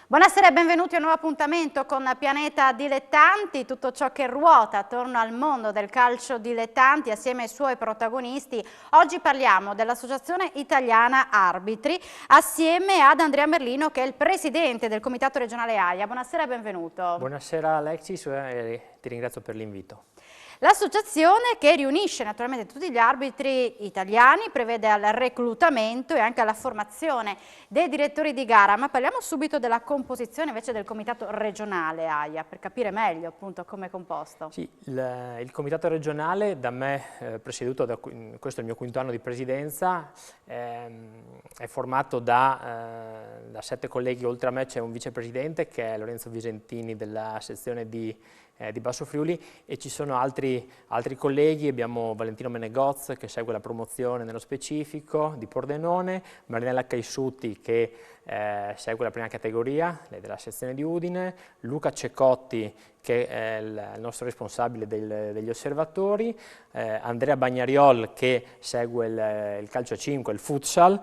Buonasera e benvenuti a un nuovo appuntamento con Pianeta Dilettanti, tutto ciò che ruota attorno al mondo del calcio dilettanti assieme ai suoi protagonisti. Oggi parliamo dell'Associazione Italiana Arbitri assieme ad Andrea Merlino, che è il presidente del Comitato Regionale AIA. Buonasera e benvenuto. Buonasera Alexis e ti ringrazio per l'invito. L'associazione, che riunisce naturalmente tutti gli arbitri italiani, prevede il reclutamento e anche la formazione dei direttori di gara, ma parliamo subito della composizione invece del comitato regionale AIA, per capire meglio appunto come è composto. Sì, il comitato regionale, da me presieduto, questo è il mio quinto anno di presidenza, è formato da 7 colleghi. Oltre a me c'è un vicepresidente che è Lorenzo Visentini della sezione di Basso Friuli, e ci sono altri colleghi. Abbiamo Valentino Menegoz che segue la promozione nello specifico di Pordenone, Marinella Caissuti che segue la prima categoria, lei della sezione di Udine, Luca Cecotti che è il nostro responsabile degli osservatori, Andrea Bagnariol che segue il calcio a 5, il futsal,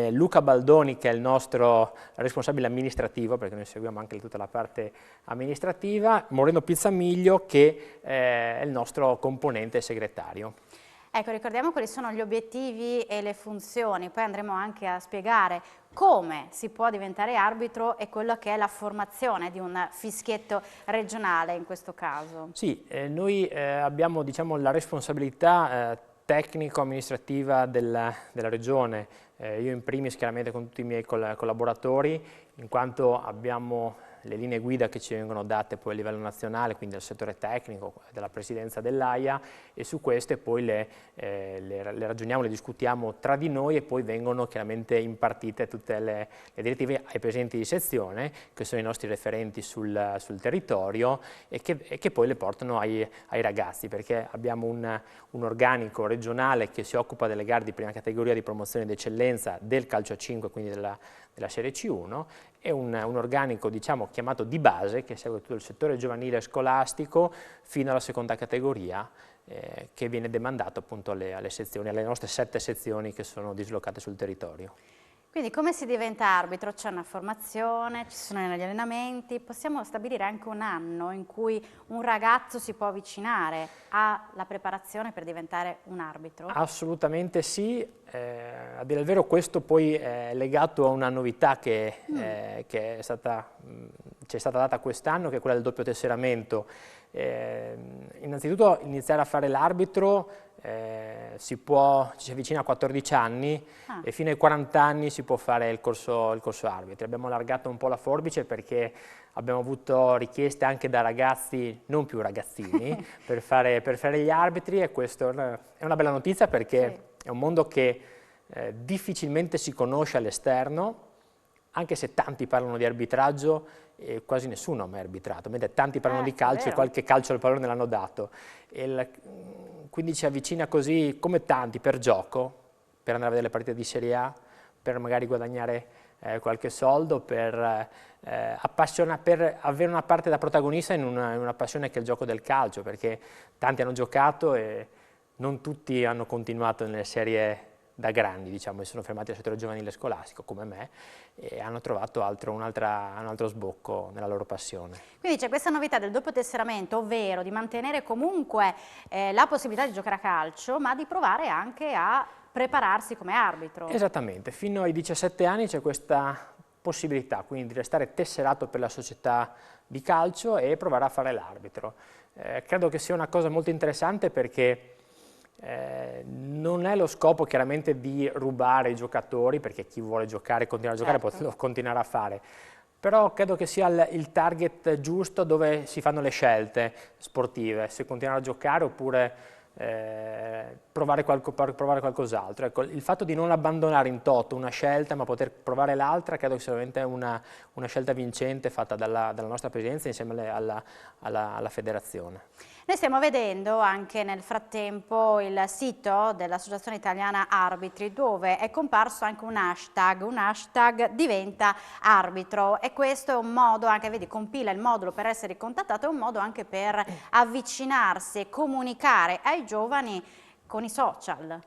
Luca Baldoni che è il nostro responsabile amministrativo, perché noi seguiamo anche tutta la parte amministrativa, Moreno Pizzamiglio che è il nostro componente segretario. Ecco, ricordiamo quali sono gli obiettivi e le funzioni, poi andremo anche a spiegare come si può diventare arbitro e quello che è la formazione di un fischietto regionale in questo caso. Sì, noi abbiamo la responsabilità tecnico-amministrativa della regione, io in primis chiaramente con tutti i miei collaboratori, in quanto abbiamo le linee guida che ci vengono date poi a livello nazionale, quindi dal settore tecnico, della presidenza dell'AIA, e su queste poi le ragioniamo, le discutiamo tra di noi e poi vengono chiaramente impartite tutte le direttive ai presidenti di sezione, che sono i nostri referenti sul territorio e che poi le portano ai ragazzi, perché abbiamo un organico regionale che si occupa delle gare di prima categoria di promozione d'eccellenza del calcio a 5, quindi della Serie C1, e un organico chiamato di base che segue tutto il settore giovanile scolastico fino alla seconda categoria, che viene demandato appunto alle sezioni, alle nostre 7 sezioni che sono dislocate sul territorio. Quindi come si diventa arbitro? C'è una formazione, ci sono gli allenamenti, possiamo stabilire anche un anno in cui un ragazzo si può avvicinare alla preparazione per diventare un arbitro? Assolutamente sì, a dire il vero questo poi è legato a una novità che ci è stata data quest'anno, che è quella del doppio tesseramento. Innanzitutto iniziare a fare l'arbitro ci si avvicina a 14 anni e fino ai 40 anni si può fare il corso arbitri. Abbiamo allargato un po' la forbice perché abbiamo avuto richieste anche da ragazzi, non più ragazzini, per fare gli arbitri, e questo è una bella notizia perché è un mondo che difficilmente si conosce all'esterno, anche se tanti parlano di arbitraggio e quasi nessuno ha mai arbitrato, mentre tanti parlano di calcio e qualche calcio al pallone l'hanno dato. Quindi ci avvicina così, come tanti, per gioco, per andare a vedere le partite di Serie A, per magari guadagnare qualche soldo, per avere una parte da protagonista in una passione che è il gioco del calcio, perché tanti hanno giocato e non tutti hanno continuato nelle serie da grandi, e sono fermati al settore giovanile scolastico come me, e hanno trovato un altro sbocco nella loro passione. Quindi c'è questa novità del doppio tesseramento, ovvero di mantenere comunque la possibilità di giocare a calcio, ma di provare anche a prepararsi come arbitro. Esattamente, fino ai 17 anni c'è questa possibilità, quindi di restare tesserato per la società di calcio e provare a fare l'arbitro. Credo che sia una cosa molto interessante perché non è lo scopo chiaramente di rubare i giocatori, perché chi vuole giocare e continuare a giocare lo continuerà a fare, però credo che sia il target giusto dove si fanno le scelte sportive, se continuare a giocare oppure provare qualcos'altro. Ecco, il fatto di non abbandonare in toto una scelta ma poter provare l'altra credo che sia veramente una scelta vincente fatta dalla nostra presidenza insieme alla federazione. Noi stiamo vedendo anche nel frattempo il sito dell'Associazione Italiana Arbitri, dove è comparso anche un hashtag diventa arbitro, e questo è un modo anche, vedi, compila il modulo per essere contattato, è un modo anche per avvicinarsi e comunicare ai giovani con i social.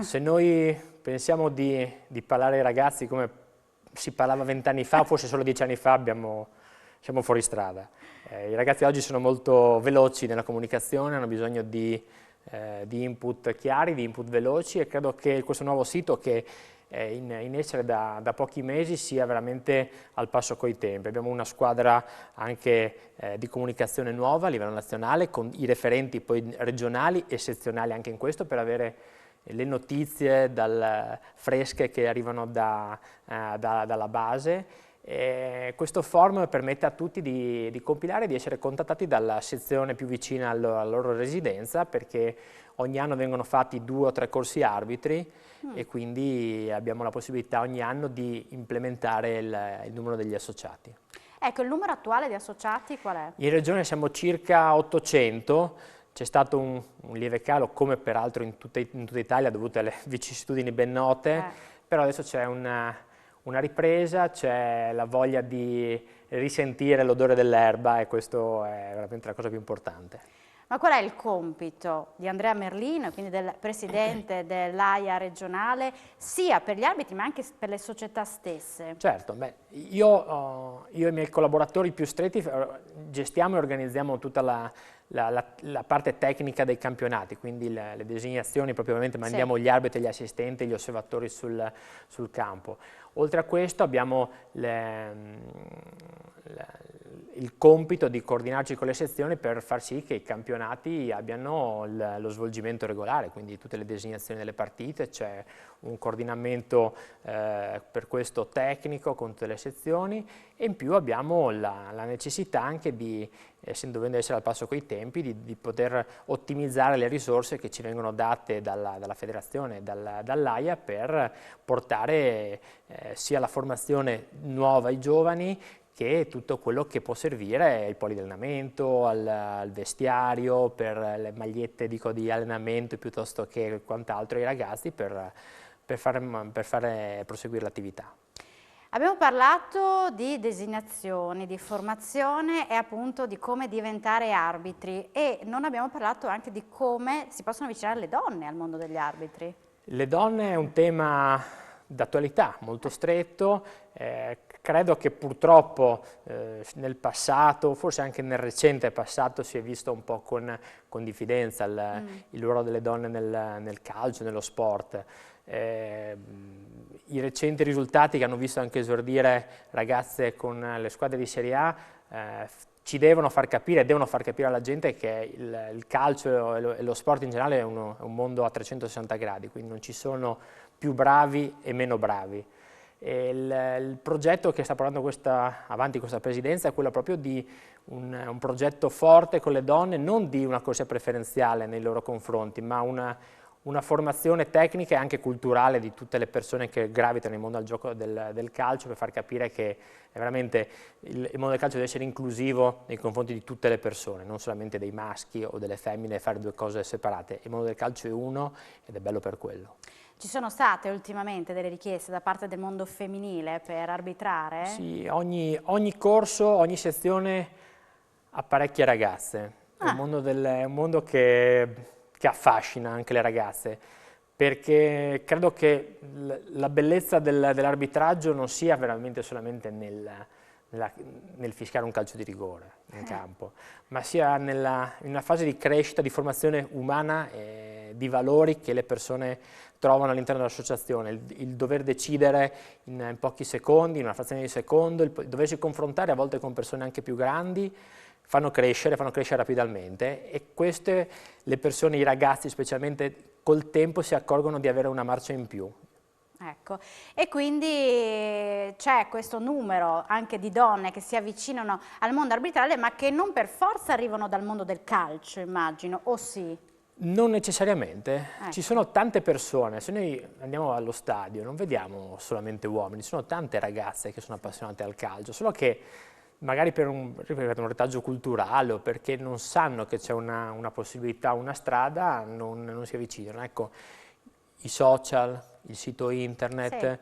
Se noi pensiamo di parlare ai ragazzi come si parlava 20 anni fa, forse solo 10 anni fa siamo fuori strada. I ragazzi oggi sono molto veloci nella comunicazione, hanno bisogno di input chiari, di input veloci, e credo che questo nuovo sito, che è in essere da pochi mesi, sia veramente al passo coi tempi. Abbiamo una squadra anche di comunicazione nuova a livello nazionale, con i referenti poi regionali e sezionali anche in questo, per avere le notizie fresche che arrivano dalla base. Questo forum permette a tutti di compilare e di essere contattati dalla sezione più vicina alla loro residenza, perché ogni anno vengono fatti 2 o 3 corsi arbitri e quindi abbiamo la possibilità ogni anno di implementare il numero degli associati. Ecco, il numero attuale di associati qual è? In regione siamo circa 800, c'è stato un lieve calo, come peraltro in tutta Italia, dovuto alle vicissitudini ben note, però adesso c'è una ripresa, c'è la voglia di risentire l'odore dell'erba, e questo è veramente la cosa più importante. Ma qual è il compito di Andrea Merlino, quindi del presidente dell'AIA regionale, sia per gli arbitri ma anche per le società stesse? Certo, io e i miei collaboratori più stretti gestiamo e organizziamo tutta la parte tecnica dei campionati, quindi le designazioni, proprio ovviamente mandiamo gli arbitri, gli assistenti, gli osservatori sul campo. Oltre a questo abbiamo il compito di coordinarci con le sezioni per far sì che i campionati abbiano lo svolgimento regolare, quindi tutte le designazioni delle partite, c'è un coordinamento per questo tecnico con tutte le sezioni, e in più abbiamo la necessità anche di, dovendo essere al passo coi tempi, di poter ottimizzare le risorse che ci vengono date dalla federazione e dall'AIA, per portare sia la formazione nuova ai giovani, che tutto quello che può servire ai poli di allenamento, al vestiario, per le magliette di allenamento piuttosto che quant'altro ai ragazzi, per fare proseguire l'attività. Abbiamo parlato di designazioni, di formazione e appunto di come diventare arbitri, e non abbiamo parlato anche di come si possono avvicinare le donne al mondo degli arbitri. Le donne è un tema d'attualità molto stretto. Credo che purtroppo nel passato, forse anche nel recente passato, si è visto un po' con diffidenza il ruolo delle donne nel calcio, nello sport. I recenti risultati, che hanno visto anche esordire ragazze con le squadre di Serie A, ci devono far capire alla gente che il calcio e lo sport in generale è un mondo a 360 gradi, quindi non ci sono più bravi e meno bravi. Il progetto che sta portando avanti questa presidenza è quello proprio di un progetto forte con le donne, non di una corsia preferenziale nei loro confronti, ma una formazione tecnica e anche culturale di tutte le persone che gravitano nel mondo del gioco del calcio, per far capire che veramente il mondo del calcio deve essere inclusivo nei confronti di tutte le persone, non solamente dei maschi o delle femmine, fare 2 cose separate. Il mondo del calcio è uno ed è bello per quello. Ci sono state ultimamente delle richieste da parte del mondo femminile per arbitrare? Sì, ogni corso, ogni sezione ha parecchie ragazze. È un mondo che affascina anche le ragazze, perché credo che la bellezza dell'arbitraggio non sia veramente solamente nel fischiare un calcio di rigore in campo, ma sia in una fase di crescita, di formazione umana e di valori che le persone trovano all'interno dell'associazione, il dover decidere in pochi secondi, in una frazione di secondo, il doversi confrontare a volte con persone anche più grandi, fanno crescere rapidamente, e queste, le persone, i ragazzi specialmente, col tempo si accorgono di avere una marcia in più. Ecco, e quindi c'è questo numero anche di donne che si avvicinano al mondo arbitrale, ma che non per forza arrivano dal mondo del calcio, immagino, o sì? Non necessariamente, Ecco. Ci sono tante persone, se noi andiamo allo stadio non vediamo solamente uomini, ci sono tante ragazze che sono appassionate al calcio, solo che magari per un retaggio culturale o perché non sanno che c'è una possibilità, una strada, non si avvicinano. Ecco, i social, il sito internet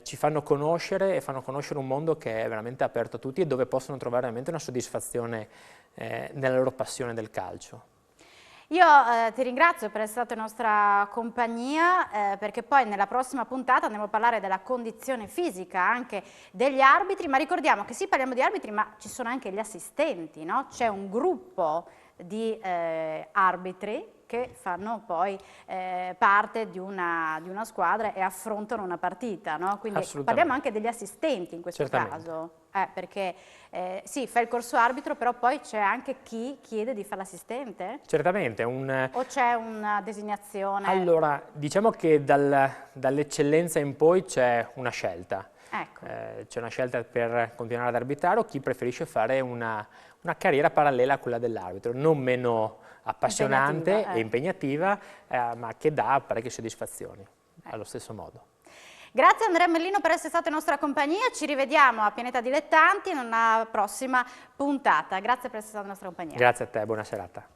ci fanno conoscere, e fanno conoscere un mondo che è veramente aperto a tutti e dove possono trovare veramente una soddisfazione nella loro passione del calcio. Io ti ringrazio per essere stato in nostra compagnia, perché poi nella prossima puntata andremo a parlare della condizione fisica anche degli arbitri, ma ricordiamo che sì, parliamo di arbitri, ma ci sono anche gli assistenti, no? C'è un gruppo di arbitri che fanno poi parte di una squadra e affrontano una partita, no? Quindi parliamo anche degli assistenti in questo caso, perché sì, fa il corso arbitro, però poi c'è anche chi chiede di fare l'assistente? Certamente. O c'è una designazione? Allora, diciamo che dall'eccellenza in poi c'è una scelta. Ecco. C'è una scelta per continuare ad arbitrare o chi preferisce fare una carriera parallela a quella dell'arbitro, non meno appassionante e impegnativa, ma che dà parecchie soddisfazioni, allo stesso modo. Grazie Andrea Merlino per essere stato in nostra compagnia, ci rivediamo a Pianeta Dilettanti in una prossima puntata. Grazie per essere stato in nostra compagnia. Grazie a te, buona serata.